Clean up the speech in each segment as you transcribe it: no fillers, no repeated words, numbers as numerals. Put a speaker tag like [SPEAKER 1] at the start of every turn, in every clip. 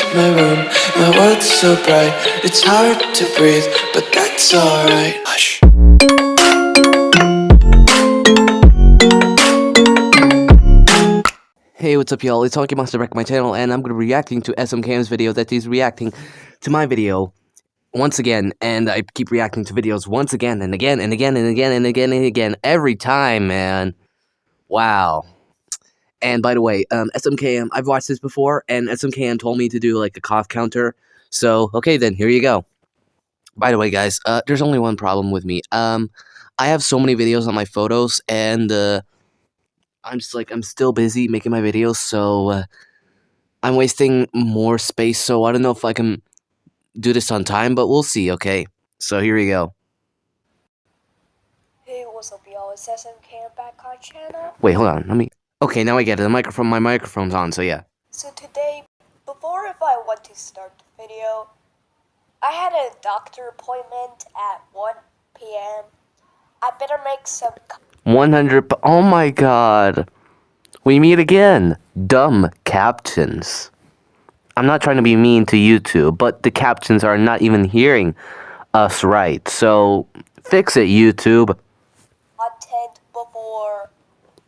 [SPEAKER 1] into my room. My world's so bright, it's hard to breathe, but that's alright. Hush.
[SPEAKER 2] Hey, what's up, y'all? It's Honky Monster back on my channel, and I'm gonna be reacting to Smkm's video that he's reacting to my video once again, and I keep reacting to videos once again and again and again and again and again and again every time, man. Wow. And by the way, SMKM, I've watched this before, and SMKM told me to do like a cough counter. So, okay then, here you go. By the way, guys, there's only one problem with me. I have so many videos on my photos, and I'm still busy making my videos, so I'm wasting more space, so I don't know if I can do this on time, but we'll see, okay? So here we go.
[SPEAKER 3] Hey, what's up, y'all? It's Smkm back on channel.
[SPEAKER 2] Wait, hold on, let me... Okay, now I get it. My microphone's on, so yeah.
[SPEAKER 3] So today, before if I want to start the video, I had a doctor appointment at 1 p.m. I better make some...
[SPEAKER 2] 100... Oh my god. We meet again. Dumb captions. I'm not trying to be mean to YouTube, but the captions are not even hearing us right. So, fix it, YouTube.
[SPEAKER 3] Content before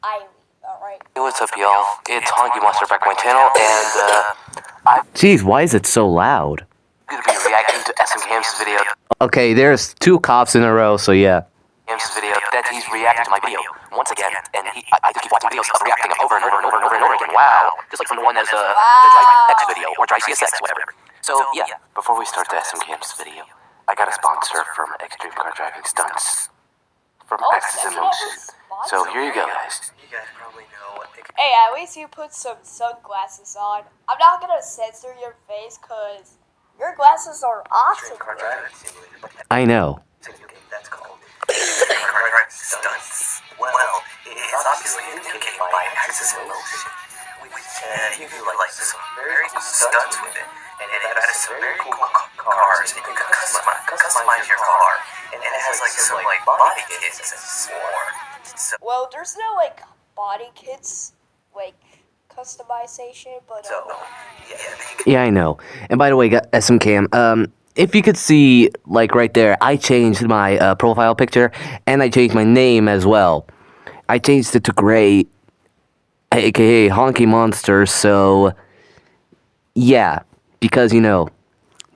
[SPEAKER 3] I leave, alright?
[SPEAKER 2] Hey, what's up, y'all? It's Honky Monster back on my channel, and, Jeez, why is it so loud?
[SPEAKER 4] I'm gonna be reacting to SMKM's video.
[SPEAKER 2] Okay, there's 2 coughs in a row, so yeah.
[SPEAKER 4] Video that he's reacting to my video once again, and I just keep watching videos of reacting over and over and over and over and over again. Wow, just like from the one that's the Dry X video or Dry CSX, whatever. So yeah, before we start the SMKM's video, I got a sponsor from Extreme Car Driving Stunts from Axis in Motion. So here you go, guys. You guys probably know what they...
[SPEAKER 3] Hey, at least you put some sunglasses on. I'm not gonna censor your face, cause your glasses are awesome.
[SPEAKER 4] Car Driving Simulator.
[SPEAKER 2] I know.
[SPEAKER 4] That's called Stunts. Well, it is obviously indicated by Axis in Motion, which you can do like some very cool stunts with it, and it has some very cool cars, and you can customize your car, and it has like some like body kits and more. So,
[SPEAKER 3] Well, there's no like body kits, like customization, but
[SPEAKER 2] Yeah, I know. And by the way, SMKM, if you could see, like, right there, I changed my profile picture, and I changed my name as well. I changed it to Gray, aka Honky Monster, so... Yeah, because, you know,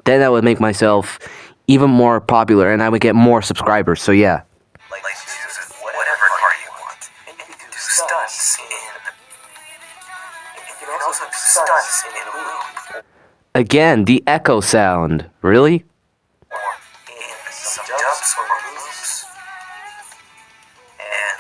[SPEAKER 2] then I would make myself even more popular, and I would get more subscribers, so yeah.
[SPEAKER 4] like choose whatever car you want, and you can do stunts in... You can also do stunts in loop.
[SPEAKER 2] Again, the echo sound. Really?
[SPEAKER 4] Or in some jumps or loops, and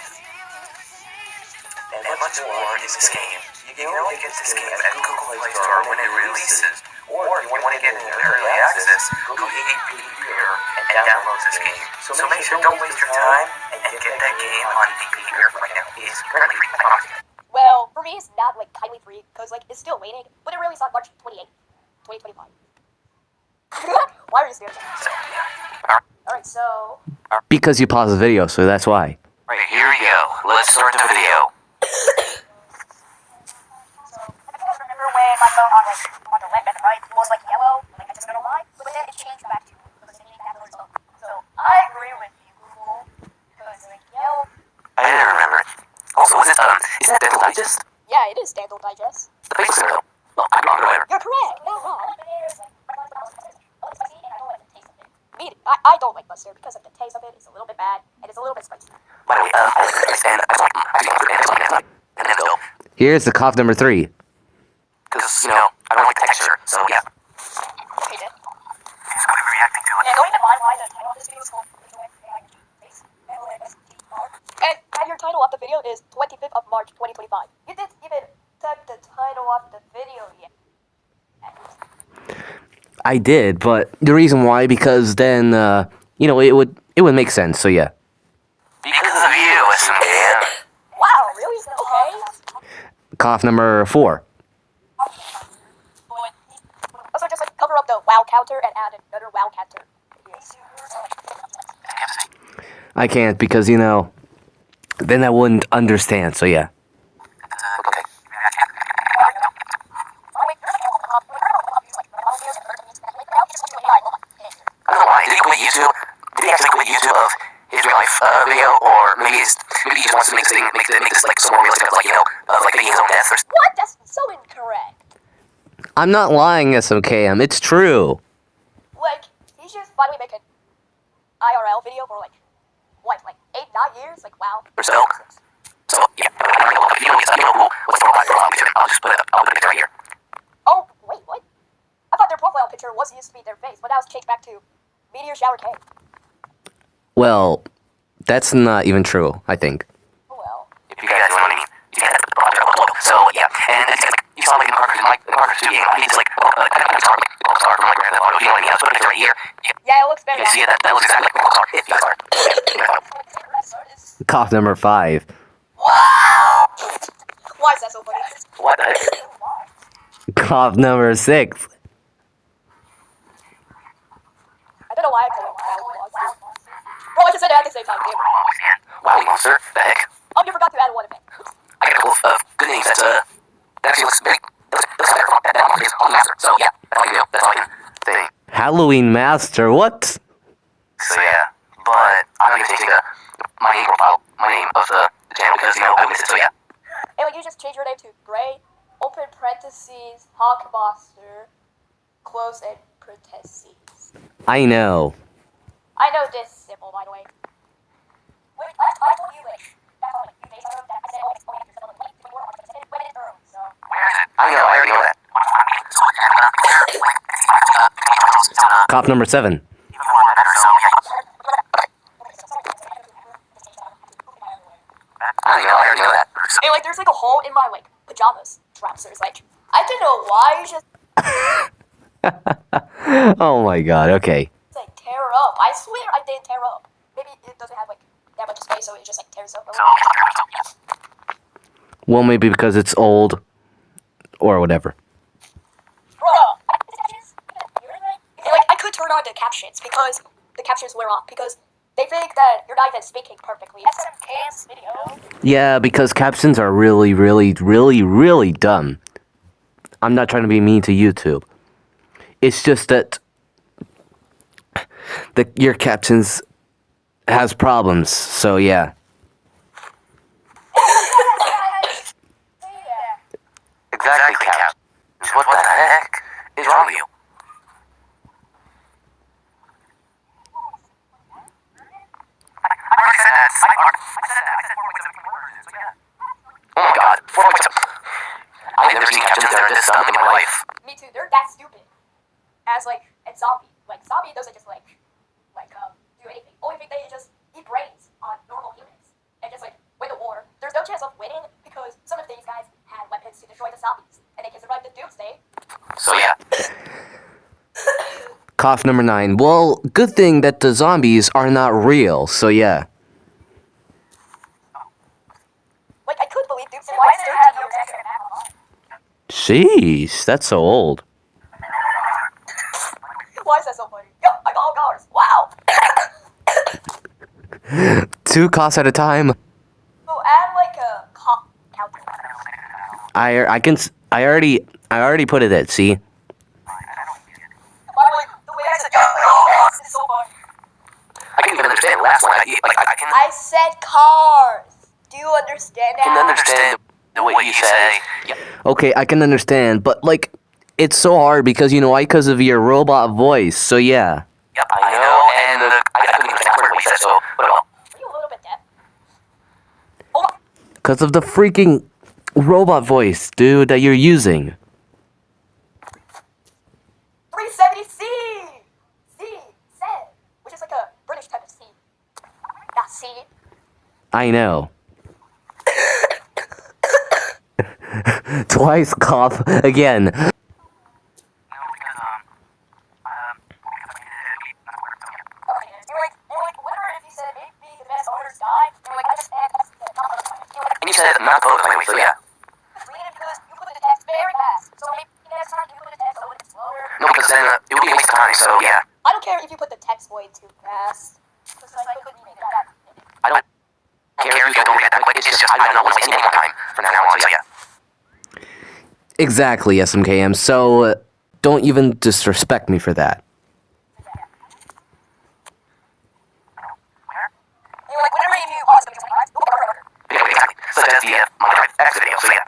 [SPEAKER 4] much more in this game. You can only get this game at Google Play Store when it releases, or if you want to get it in early access, go to Beer and download this game. So make sure don't waste your time and get that game on Beer right now. It's currently free.
[SPEAKER 3] well, for me it's not like kindly free, cause like it's still waiting, but it released on March 28th. 2025. Why are you staring at me? Alright, so...
[SPEAKER 2] Because you paused the video, so that's why.
[SPEAKER 4] Right, here we go. Let's start the video.
[SPEAKER 3] So, I think I remember when my phone on the left, right, it was like yellow, like I just don't know why, but then it changed back to the same color. So, I agree with you, Google, because like yellow...
[SPEAKER 4] I didn't remember it. Also, isn't it Dental Digest?
[SPEAKER 3] Yeah, it is Dental Digest.
[SPEAKER 4] The basics are... Well, I'm wrong, whatever.
[SPEAKER 3] You're correct, not wrong. I don't like mustard because of the taste of it. It's a little bit bad, and it's a little bit spicy.
[SPEAKER 4] By the way, and then go.
[SPEAKER 2] Here's the cough number 3.
[SPEAKER 4] Because, you know, I don't like the texture, so yeah.
[SPEAKER 3] Okay, then.
[SPEAKER 4] So I'm reacting to it.
[SPEAKER 3] Yeah, don't even mind why the title of this video is called... And your title of the video is 25th of March 2025. You didn't even type the title of the video yet.
[SPEAKER 2] I did, but the reason why, because then, you know, it would make sense, so yeah.
[SPEAKER 4] Because of you, SMKM.
[SPEAKER 3] Wow, really? Okay.
[SPEAKER 2] Cough number 4.
[SPEAKER 3] Also, just like cover up the wow counter and add another wow counter.
[SPEAKER 2] I can't, because, you know, then I wouldn't understand, so yeah.
[SPEAKER 4] Okay. maybe he just wants to make this like so more realistic, like like faking his own death or.
[SPEAKER 3] What? That's so incorrect.
[SPEAKER 2] I'm not lying, Smkm. It's true.
[SPEAKER 3] Like, he just finally make an IRL video for like, what, like 8, 9 years? Like, wow.
[SPEAKER 4] Or so. So yeah, I don't know if you know what's the profile picture. I'll just put it right here.
[SPEAKER 3] Oh, wait, what? I thought their profile picture was used to be their face, but now it's changed back to Meteor Shower K.
[SPEAKER 2] Well, that's not even true, I think.
[SPEAKER 3] Oh well.
[SPEAKER 4] If you guys know what I mean. You guys have the logo. So yeah, and it's like you saw like in the Parker 2 game. I mean, it's like star from like Grand Theft Auto. You know what I mean? I'll put a picture right here.
[SPEAKER 3] Yeah, it looks very.
[SPEAKER 4] You see it? That looks exactly like Rockstar. If you guys are.
[SPEAKER 2] Cough number 5.
[SPEAKER 3] Wow! Why is that so funny?
[SPEAKER 4] What the heck?
[SPEAKER 2] Cough number 6.
[SPEAKER 3] I don't know why I call it vlogs. Bro, I just said it at the same time. Damn.
[SPEAKER 4] Wow, monster. The heck?
[SPEAKER 3] Oh, you forgot to add one effect.
[SPEAKER 4] I got a couple of good names that actually looks very. Looks better from that one is on the master. So yeah, that's all you do. That's all I can say.
[SPEAKER 2] Halloween Master, what?
[SPEAKER 4] So yeah, but I'm not even changing my name profile, my name of the channel because I missed it. So yeah.
[SPEAKER 3] Anyway, you just change your name to Gray, open parentheses, Hawkmaster, close and parentheses.
[SPEAKER 2] I know.
[SPEAKER 3] I know this symbol, by the way. Wait, I told you, like, that's all, like, you based on that. I said, oh, it's only after someone leaves, when you were on it went in early, so.
[SPEAKER 4] Where is it? I already know that.
[SPEAKER 2] Cough number 7.
[SPEAKER 4] I already know that.
[SPEAKER 3] And, like, there's, like, a hole in my, like, pajamas trousers, like, I don't know why, you just,
[SPEAKER 2] Oh my god, okay.
[SPEAKER 3] it's, like, tear up. I swear I didn't tear up. Maybe it doesn't have, like, that much space, so it just, like, tears up.
[SPEAKER 2] Well, maybe because it's old. Or whatever.
[SPEAKER 3] Bro, and, like, I could turn on the captions, because the captions were off, because they think that you're not even speaking perfectly. SMK's video.
[SPEAKER 2] Yeah, because captions are really, really, really, really dumb. I'm not trying to be mean to YouTube. It's just that your captions has problems, so yeah.
[SPEAKER 4] Exactly, Cap. What the heck is wrong with you? Oh my god, 4.7. I've never seen captions that are this dumb in my life.
[SPEAKER 3] Me too, they're that stupid. As, like, a zombie. Like, zombie doesn't just, like, do anything. Only thing they just eat brains on normal humans. And just, like, win the war. There's no chance of winning, because some of these guys had weapons to destroy the zombies. And they can survive the doomsday.
[SPEAKER 4] So yeah.
[SPEAKER 2] Cough number 9. Well, good thing that the zombies are not real, so yeah.
[SPEAKER 3] Like, I couldn't believe doomsday was 13 years after.
[SPEAKER 2] Sheesh, that's so old.
[SPEAKER 3] Why is that so funny? Yo, I got all colors. Wow.
[SPEAKER 2] 2 coughs at a time.
[SPEAKER 3] So add, like, a cough counter.
[SPEAKER 2] I already put it at, see?
[SPEAKER 3] By the way, the way I said cars is so funny.
[SPEAKER 4] I can't even understand the last line. I can.
[SPEAKER 3] I said cars. Do you understand that?
[SPEAKER 4] can understand the way you say. Yeah.
[SPEAKER 2] Okay, I can understand, but like, it's so hard because, you know, because of your robot voice, so yeah.
[SPEAKER 4] Yep, I know, and I couldn't even understand what he said, so whatever.
[SPEAKER 3] Are you a little bit deaf? Oh,
[SPEAKER 2] Because of the freaking robot voice, dude, that you're using.
[SPEAKER 3] 370C! C, said, which is like a British type of C. Not C.
[SPEAKER 2] I know. Twice cough again.
[SPEAKER 3] Okay, you're like, whatever if you said maybe the best owners die, you're like, I just add that
[SPEAKER 4] And you said not both anyway, so yeah.
[SPEAKER 3] read it because you put the text very fast. So maybe next time you put the text a little bit slower.
[SPEAKER 4] No, because then it would be a waste of time, so yeah.
[SPEAKER 3] I don't care if you put the text way too fast. Because I couldn't make that.
[SPEAKER 4] I don't care if you guys don't get that quick, it's just I don't want to waste any more time from now on, so yeah.
[SPEAKER 2] Exactly, Smkm, so don't even disrespect me for that.
[SPEAKER 3] You're like, whenever you pause,
[SPEAKER 4] such as the Mega Drive X video. So yeah.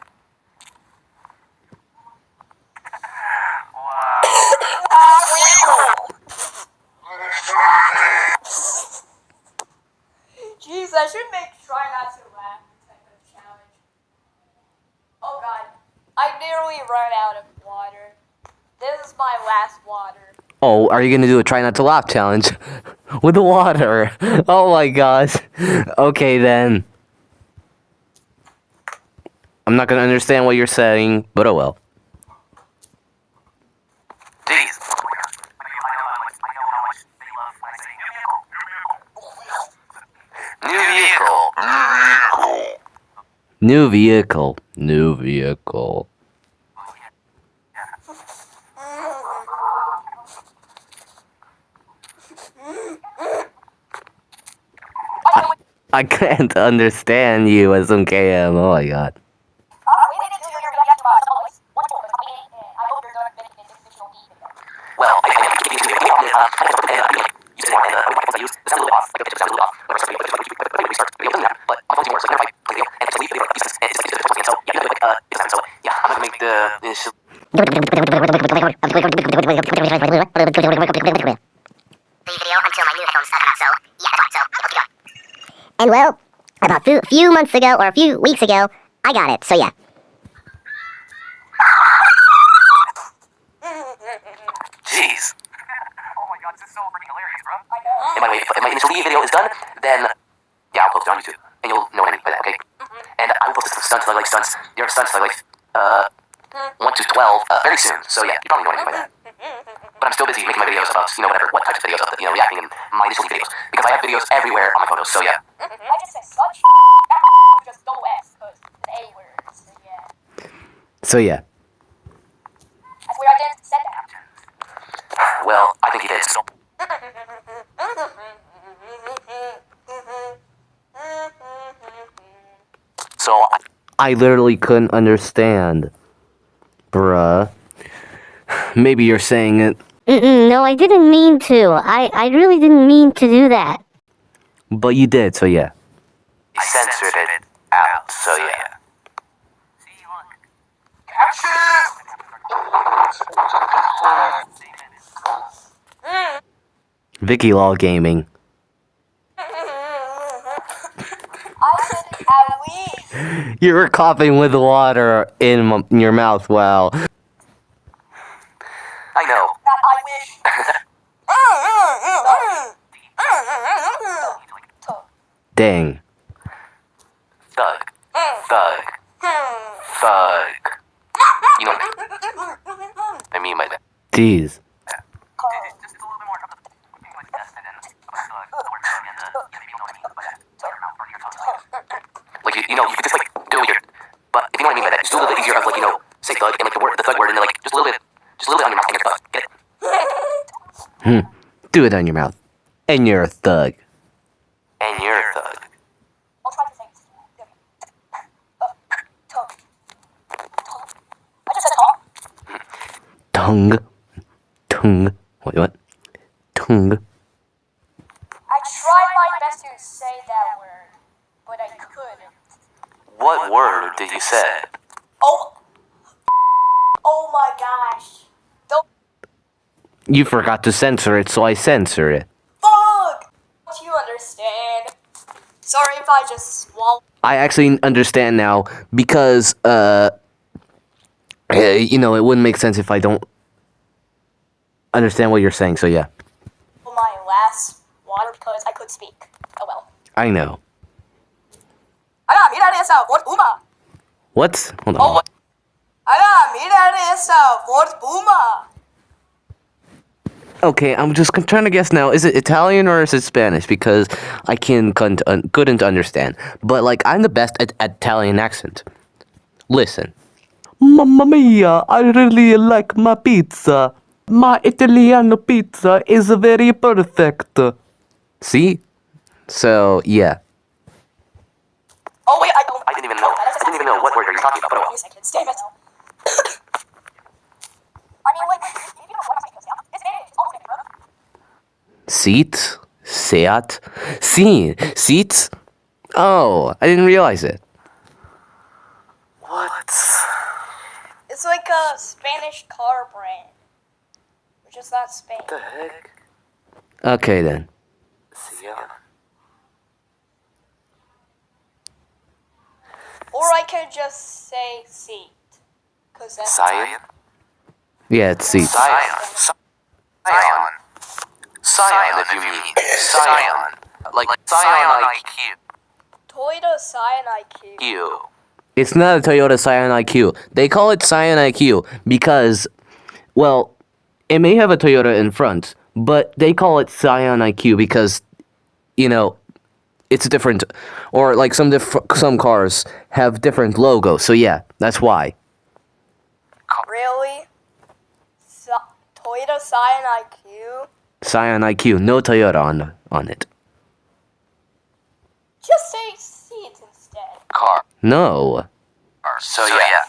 [SPEAKER 3] Jeez, I should try not to laugh type of challenge. Oh god, I nearly ran out of water. This is my last water.
[SPEAKER 2] Oh, are you gonna do a try not to laugh challenge with the water? Oh my gosh. Okay then. I'm not gonna understand what you're saying, but oh well.
[SPEAKER 4] Jeez. New vehicle.
[SPEAKER 2] New vehicle. New vehicle. I can't understand you, Smkm. Oh my god.
[SPEAKER 4] Well, I you said I used the sound a little off, like the sound a little off. But my phone works, so never mind. And it's video, so yeah, I'm gonna make the initial.
[SPEAKER 5] Video until my new headphones come out, so yeah, that's fine, so okay. And well, about a few months ago, or a few weeks ago, I got it, so yeah.
[SPEAKER 4] Jeez. Oh my god, this is so freaking hilarious, bro. I know. If my initial video is done, then yeah, I'll post it on YouTube, and you'll know what I mean by that, okay? And I will post the stunts, your stunts, 1 to 12, very soon. So yeah, you probably know what I mean by that. But I'm still busy making my videos about, whatever, what types of videos, reacting and my initial videos. Because I have videos everywhere on my photos, so yeah.
[SPEAKER 3] I just said such just no S, because it's an A word, so yeah.
[SPEAKER 2] So yeah.
[SPEAKER 3] I swear I didn't say that.
[SPEAKER 4] Well, I think he did, so. So,
[SPEAKER 2] I literally couldn't understand. Bruh. Maybe you're saying it.
[SPEAKER 5] No, I didn't mean to. I really didn't mean to do that.
[SPEAKER 2] But you did, so yeah.
[SPEAKER 4] I censored it out, so yeah.
[SPEAKER 2] Vicky Law Gaming.
[SPEAKER 3] I said at least.
[SPEAKER 2] You were coughing with water in your mouth, wow.
[SPEAKER 4] I know.
[SPEAKER 3] That I wish.
[SPEAKER 2] Dang.
[SPEAKER 4] Thug. Thug. Thug. You know what I mean by that.
[SPEAKER 2] Jeez.
[SPEAKER 4] Just a little bit more of the thing like this, and then a thug, the word thug, and maybe you'll know what I mean by that. Like, you could just, do it here. But if you know what I mean by that, just do a little bit easier of, say thug, and, the thug word, and then, just a little bit on your mouth, and you're thug. Get it?
[SPEAKER 2] Do it on your mouth. And you're a thug.
[SPEAKER 4] And you're a thug.
[SPEAKER 3] I'll try to say this. I just said talk.
[SPEAKER 2] Tongue. Tongue. What? Tongue.
[SPEAKER 3] I tried my best to say that word, but I couldn't.
[SPEAKER 4] What word did you say?
[SPEAKER 3] Oh my gosh. Don't
[SPEAKER 2] You forgot to censor it, so I censor it.
[SPEAKER 3] fuck! Don't you understand? Sorry if I just swallowed.
[SPEAKER 2] I actually understand now because, it wouldn't make sense if I don't understand what you're saying, so yeah.
[SPEAKER 3] My last water because I could speak. Oh well.
[SPEAKER 2] I know.
[SPEAKER 3] Mira esa, Fort Puma.
[SPEAKER 2] What? Hold on.
[SPEAKER 3] Mira esa, Fort Puma.
[SPEAKER 2] Okay, I'm just trying to guess now. Is it Italian or is it Spanish? Because I couldn't understand. But, I'm the best at Italian accent. Listen. Mamma mia, I really like my pizza. My Italiano pizza is very perfect. See? So, yeah.
[SPEAKER 3] Oh wait, I
[SPEAKER 4] I didn't even know what word you're talking about, but oh well.
[SPEAKER 3] Damn it. I mean, if you don't know what I'm saying, it's all good, bro.
[SPEAKER 2] Seat? Seat? Seat? Oh, I didn't realize it.
[SPEAKER 3] which is not Spain.
[SPEAKER 4] What the heck?
[SPEAKER 2] Okay then.
[SPEAKER 4] Sion.
[SPEAKER 3] Or I could just say seat. Cause that's
[SPEAKER 4] Sion.
[SPEAKER 2] Yeah, it's seats.
[SPEAKER 4] Sion. Sion, if you mean. Sion. Like Sion IQ.
[SPEAKER 3] Toyota Scion IQ.
[SPEAKER 4] You.
[SPEAKER 2] It's not a Toyota Scion IQ. They call it Scion IQ because, well, it may have a Toyota in front, but they call it Scion IQ because, you know, it's different, or like some cars have different logos. So yeah, that's why.
[SPEAKER 3] Really? Toyota Scion IQ?
[SPEAKER 2] Scion IQ, no Toyota on it.
[SPEAKER 3] Just say seat instead.
[SPEAKER 4] Car.
[SPEAKER 2] No.
[SPEAKER 4] So yeah.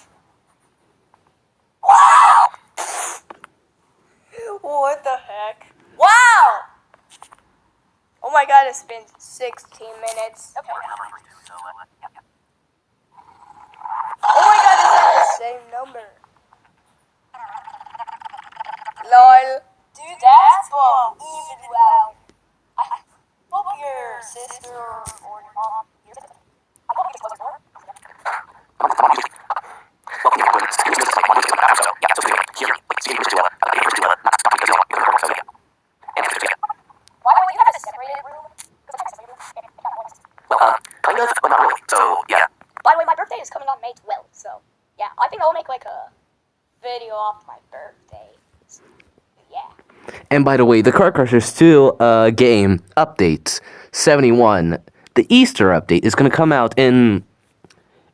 [SPEAKER 3] What the heck? Wow! Oh my god, it's been 16 minutes. Okay. Oh my god, is that the same number? LOL. Dude, that's even wow. I hope your sister or your mom, I hope you just more. Why don't you have a separated room?
[SPEAKER 4] Well, kind of, but not really. So, yeah.
[SPEAKER 3] By the way, my birthday is coming on May 12th, so yeah, I think I'll make like a video off my birthday. Yeah.
[SPEAKER 2] And by the way, the Car Crushers 2 game update 71, the Easter update is going to come out in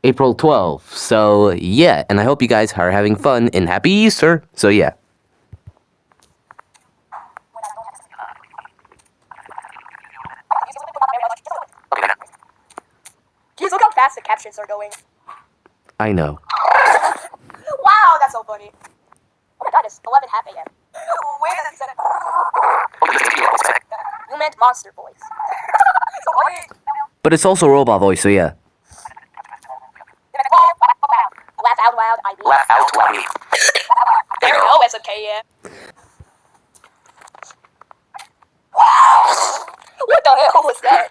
[SPEAKER 2] April 12th. So yeah, and I hope you guys are having fun and happy Easter. So yeah.
[SPEAKER 3] Jeez, look how fast the captions are going.
[SPEAKER 2] I know.
[SPEAKER 3] Wow, that's so funny. Oh my god, it's 11 half a.m. Where does it say? You meant monster voice. So weird.
[SPEAKER 2] But it's also robot voice, so yeah.
[SPEAKER 3] Laugh out loud, I mean.
[SPEAKER 4] Laugh out loud.
[SPEAKER 3] There you go, SMKM. Wow! What the hell was that?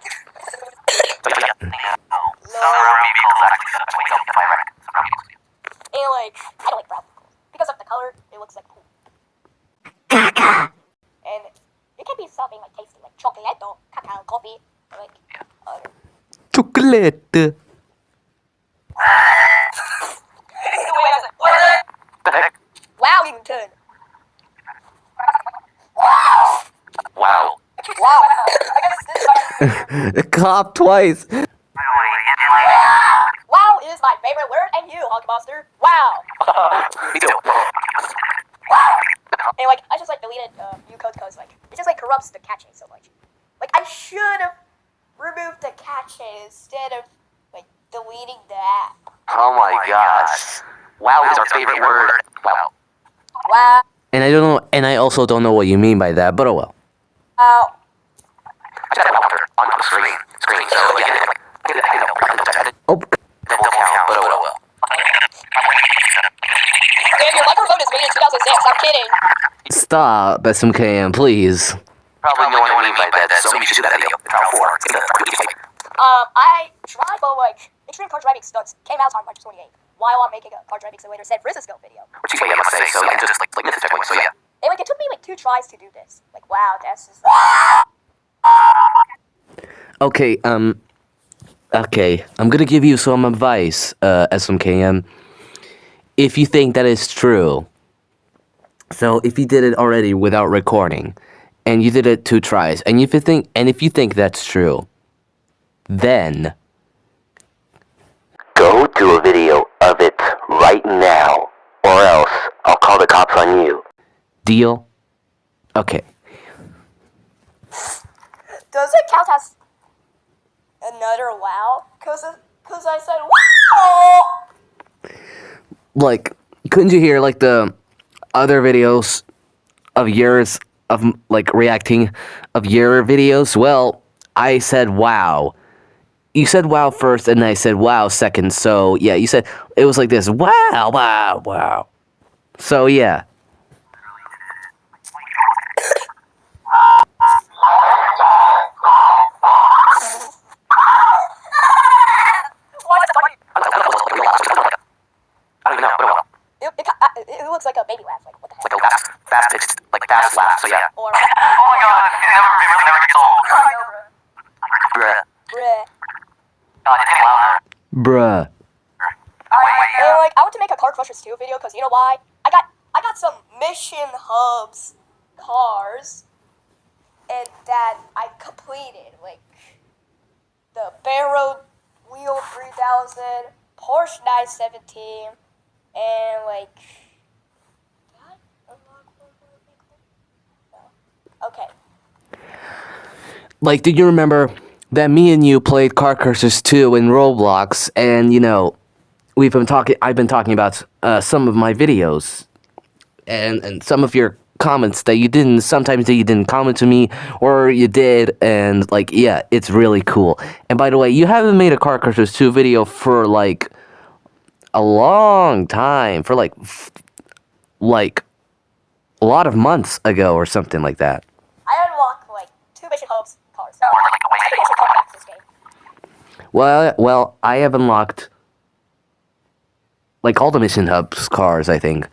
[SPEAKER 3] And like, I don't like brown pickles. Because of the color, it looks like poop. And it can be something like tasty, like chocolate or cacao, coffee, or like other.
[SPEAKER 2] Chocolate.
[SPEAKER 3] Wow, you can turn.
[SPEAKER 4] Wow.
[SPEAKER 3] Wow. I guess this
[SPEAKER 2] Cop twice.
[SPEAKER 3] wow is my favorite word, and you, Hulkbuster. Wow.
[SPEAKER 4] Me too.
[SPEAKER 3] And like, I just like deleted Ucode because like it just like corrupts the cache so much. Like I should have removed the cache instead of like deleting the app.
[SPEAKER 4] Oh my gosh. Wow is our favorite word. Wow.
[SPEAKER 3] Wow.
[SPEAKER 2] And I don't know, and I also don't know what you mean by that, but oh well.
[SPEAKER 3] Wow.
[SPEAKER 4] I just had a counter on the screen, so yeah.
[SPEAKER 2] Oh,
[SPEAKER 4] Double count, but oh well.
[SPEAKER 3] Damn, your microphone is made in 2006. I'm kidding.
[SPEAKER 2] stop, Smkm, please.
[SPEAKER 4] Probably know what I mean by that, so you should do that video. Trial 4.
[SPEAKER 3] I tried, but like extreme car driving stunts came out on March 28th. While I'm making a car driving simulator San Francisco video.
[SPEAKER 4] Which is what I must say, so yeah, just like minutes checkpoint, so yeah.
[SPEAKER 3] And like it took me like 2 tries to do this. Like wow, that's just
[SPEAKER 2] Okay, okay, I'm gonna give you some advice, Smkm. If you think that is true, so if you did it already without recording, and you did it 2 tries, and if you think that's true, then go do a video of it right now, or else I'll call the cops on you. Deal? Okay.
[SPEAKER 3] does it count as another wow? Cause I said wow.
[SPEAKER 2] Like, couldn't you hear, like, the other videos of yours, of, like, reacting of your videos? Well, I said wow. You said wow first, and I said wow second, so, yeah, you said, it was like this, wow, wow, wow. So, yeah.
[SPEAKER 3] the baby laughs. Like, what the heck?
[SPEAKER 4] Like a fast pitched, like fast laugh. So yeah.
[SPEAKER 3] Or,
[SPEAKER 4] Oh my god, it never gets old. Bruh.
[SPEAKER 3] bruh.
[SPEAKER 4] God, it's getting louder.
[SPEAKER 2] Bruh.
[SPEAKER 3] And like, I want to make a Car Crushers 2 video because you know why? I got some Mission Hubs cars, and that I completed, like the Barrow Wheel 3000, Porsche 917, and like. Did I unlock one more vehicle? No. Okay.
[SPEAKER 2] Like, did you remember that me and you played Car Cursors 2 in Roblox, and you know, I've been talking about some of my videos, and some of your comments that you didn't, sometimes that you didn't comment to me, or you did, and like, yeah, it's really cool. And by the way, you haven't made a Car Cursors 2 video for like a long time, for like a lot of months ago or something like that.
[SPEAKER 3] I unlocked like 2 Mission Hubs cars. No, I think I should come back to this game.
[SPEAKER 2] Well, I have unlocked like all the Mission Hubs cars, I think.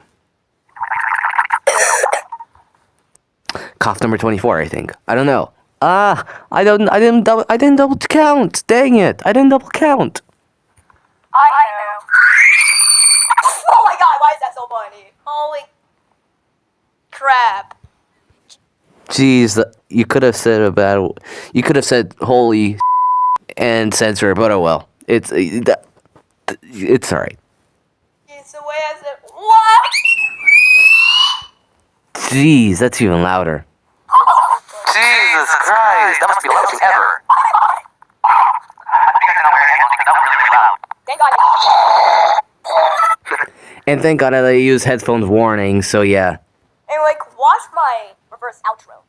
[SPEAKER 2] Cough number 24, I think. I don't know. I didn't double count. Dang it! I didn't double count.
[SPEAKER 3] I know. Oh my god, why is that so funny? Holy crap.
[SPEAKER 2] Jeez, you could have said you could have said holy and censor, but oh well. It's alright.
[SPEAKER 3] It's the way I said, what?
[SPEAKER 2] Jeez, that's even louder.
[SPEAKER 4] Jesus Christ, that must be the loudest thing ever.
[SPEAKER 3] Thank god.
[SPEAKER 2] And thank God I use headphones warning, so yeah.
[SPEAKER 3] And like, watch my reverse outro.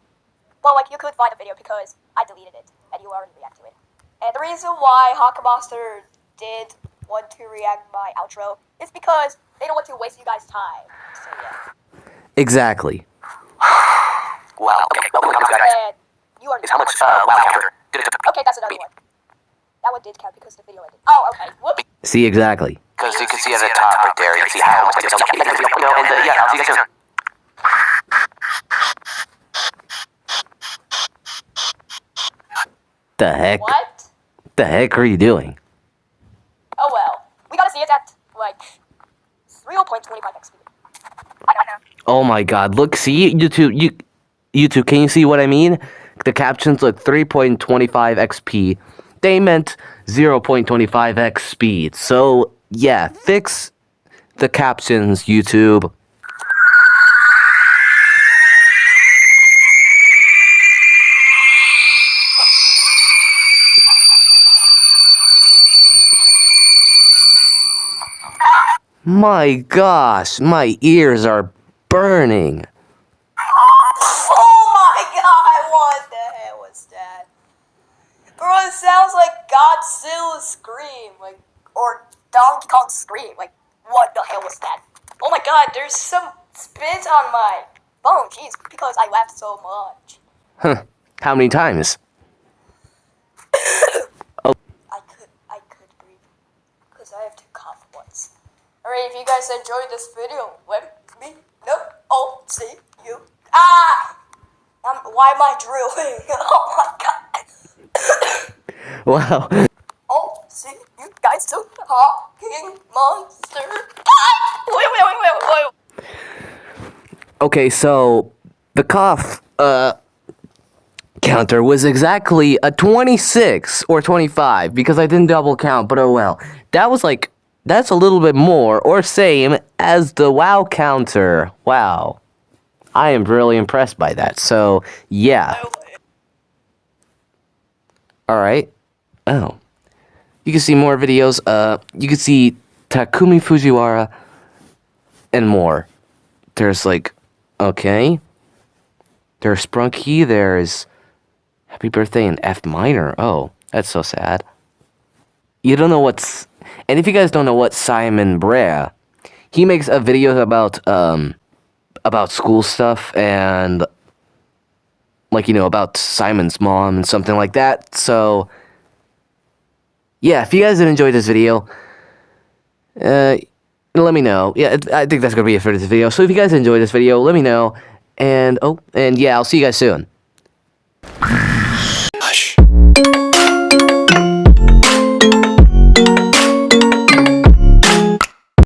[SPEAKER 3] Well, like, you could find the video because I deleted it, and you already react to it. And the reason why Hawkmaster did want to react my outro is because they don't want to waste you guys' time. So yeah.
[SPEAKER 2] Exactly.
[SPEAKER 4] Wow, okay, guys.
[SPEAKER 3] And you already
[SPEAKER 4] Is how much wow counter did it took?
[SPEAKER 3] Okay, that's another one. That one did count because the video ended. Oh, okay. Whoops.
[SPEAKER 2] See, exactly.
[SPEAKER 4] Because you can see at the top right there, you can see how much videos and yeah, I'll see you guys soon.
[SPEAKER 2] The heck?
[SPEAKER 3] What?
[SPEAKER 2] The heck are you doing?
[SPEAKER 3] Oh well. We gotta see it at, like, 0.25 XP. I don't know.
[SPEAKER 2] Oh my God! Look, see YouTube. Can you see what I mean? The captions look 3.25 XP. They meant 0.25x speed. So yeah, fix the captions, YouTube. My gosh, my ears are burning.
[SPEAKER 3] Oh my god, what the hell was that? Bro, it sounds like Godzilla's scream, like, or Donkey Kong's scream. Like, what the hell was that? Oh my god, there's some spit on my phone, jeez, because I laughed so much.
[SPEAKER 2] Huh. How many times?
[SPEAKER 3] I could breathe, because I have to cough once. Alright, if you guys enjoyed this video, let me know. Oh, see you. Why am I drilling? Oh my god.
[SPEAKER 2] Wow.
[SPEAKER 3] Oh, see you guys soon. Talking monster. Ah! Wait.
[SPEAKER 2] Okay, so the cough counter was exactly a 26 or 25 because I didn't double count, but oh well. That's a little bit more or same as the wow counter. Wow. I am really impressed by that. So, yeah. Alright. Oh. You can see more videos. You can see Takumi Fujiwara and more. There's like, okay. There's Sprunky. There's Happy Birthday in F minor. Oh, that's so sad. You don't know what's... And if you guys don't know what Simon Brea, he makes a videos about school stuff and like, you know, about Simon's mom and something like that. So yeah, if you guys did enjoy this video, let me know. Yeah, I think that's gonna be it for this video. So if you guys enjoyed this video, let me know. And yeah, I'll see you guys soon.